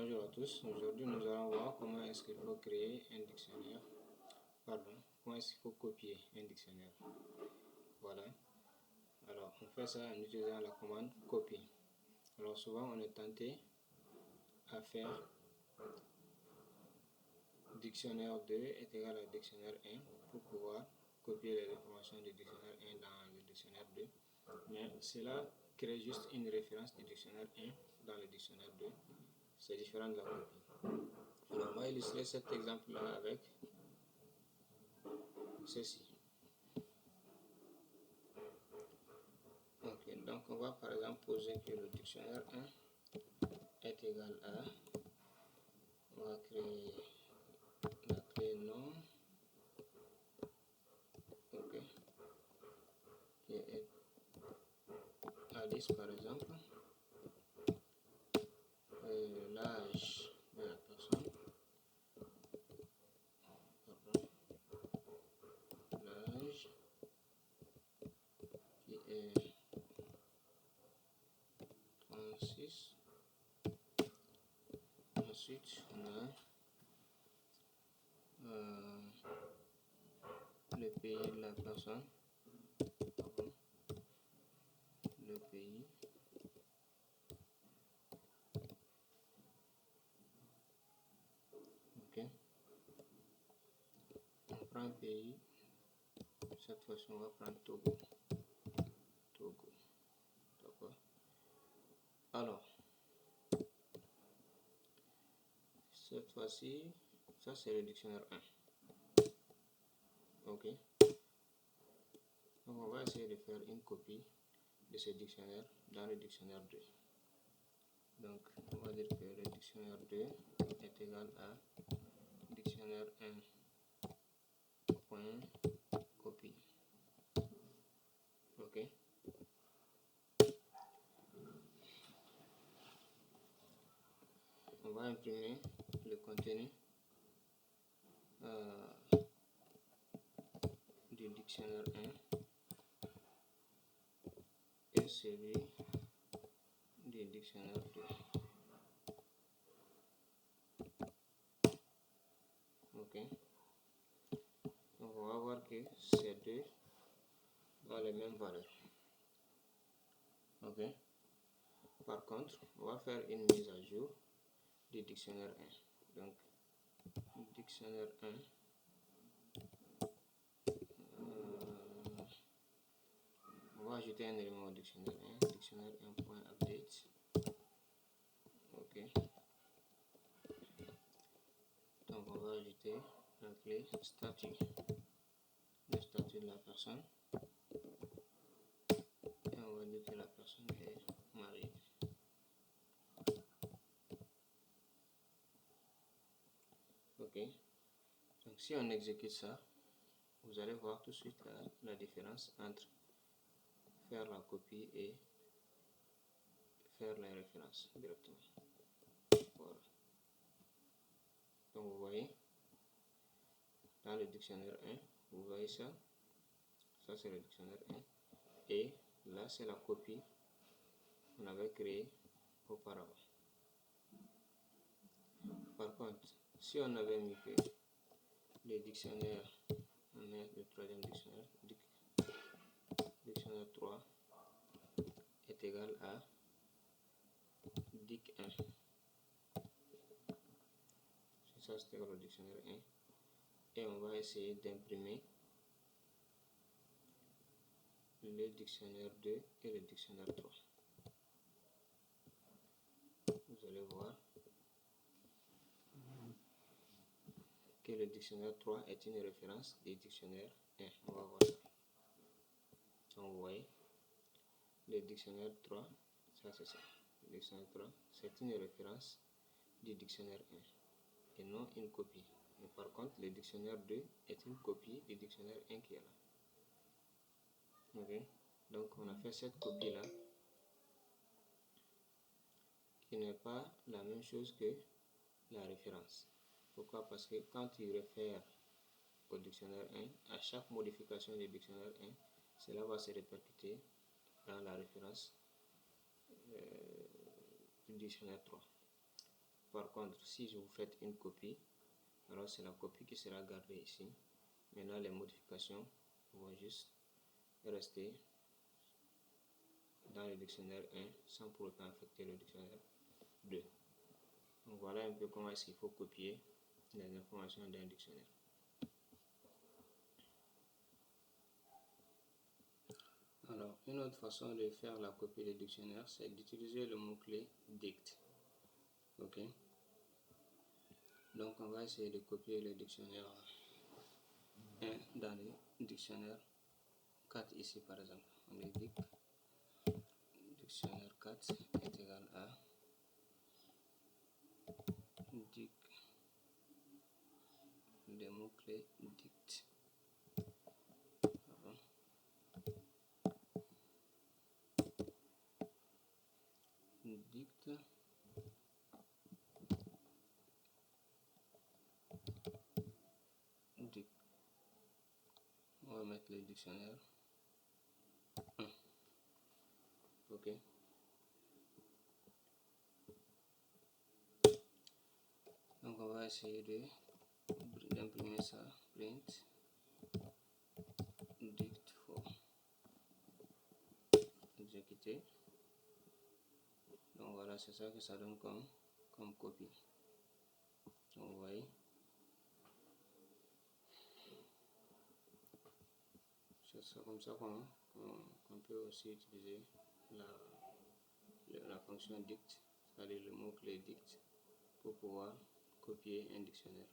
Bonjour à tous, aujourd'hui nous allons voir comment est-ce qu'il faut créer un dictionnaire, comment est-ce qu'il faut copier un dictionnaire. Voilà, alors on fait ça en utilisant la commande copie. Alors souvent on est tenté à faire dictionnaire 2 est égal à dictionnaire 1 pour pouvoir copier les informations du dictionnaire 1 dans le dictionnaire 2, mais cela crée juste une référence du dictionnaire 1 dans le dictionnaire 2. C'est différent de la copie. Alors, on va illustrer cet exemple-là avec ceci. Ok, donc on va par exemple poser que le dictionnaire 1 est égal à, on va créer la clé nom, ok, qui est Alice par exemple, l'âge de la personne, l'âge qui est 36. Ensuite on a le pays de la personne, le pays, ok, on prend un pays, cette fois-ci on va prendre Togo, d'accord. Alors cette fois-ci, ça c'est le dictionnaire 1, ok. Donc on va essayer de faire une copie de ce dictionnaire dans le dictionnaire 2. Donc on va dire que le dictionnaire 2 est égal à dictionnaire 1 point copie, ok. On va imprimer le contenu du dictionnaire 1 et celui du dictionnaire 2. Ok. Donc on va voir que ces deux ont les mêmes valeurs. Ok. Par contre, on va faire une mise à jour du dictionnaire 1. Donc, dictionnaire 1. On va ajouter un élément au dictionnaire 1. Dictionnaire 1.update. Ok. Donc, on va ajouter la clé statut. Le statut de la personne. Et on va dire que la personne est mariée. Ok. Donc, si on exécute ça, vous allez voir tout de suite la différence entre faire la copie et faire la référence directement. Voilà. Donc vous voyez, dans le dictionnaire 1, vous voyez ça, ça c'est le dictionnaire 1, et là c'est la copie qu'on avait créée auparavant. Par contre, si on avait mis que le dictionnaire, on met le troisième dictionnaire, dictionnaire 3 est égal à dic 1. Ça c'est égal au dictionnaire 1. Et on va essayer d'imprimer le dictionnaire 2 et le dictionnaire 3. Vous allez voir que le dictionnaire 3 est une référence du dictionnaire 1. On va voir ça. Donc vous voyez, le dictionnaire 3, ça c'est ça. Le dictionnaire 3, c'est une référence du dictionnaire 1 et non une copie. Mais par contre, le dictionnaire 2 est une copie du dictionnaire 1 qui est là. Ok. Donc on a fait cette copie-là qui n'est pas la même chose que la référence. Pourquoi? Parce que quand tu réfères au dictionnaire 1, à chaque modification du dictionnaire 1, cela va se répercuter dans la référence du dictionnaire 3. Par contre, si vous faites une copie, alors c'est la copie qui sera gardée ici. Maintenant, les modifications vont juste rester dans le dictionnaire 1 sans pour autant affecter le dictionnaire 2. Donc voilà un peu comment est-ce qu'il faut copier les informations d'un dictionnaire. Alors, une autre façon de faire la copie des dictionnaires, c'est d'utiliser le mot-clé dict. Ok. Donc, on va essayer de copier le dictionnaire 1 dans le dictionnaire 4 ici par exemple. On dit dict, dictionnaire 4 est égal à dict, le mot-clé dict. Dict, dict. On va mettre le dictionnaire 1. Ok. Donc on va essayer d'imprimer ça. Print dict for exécuter. Donc voilà, c'est ça que ça donne comme copie. Donc vous voyez, c'est comme ça qu'on peut aussi utiliser la fonction dict, c'est-à-dire le mot-clé dict, pour pouvoir copier un dictionnaire.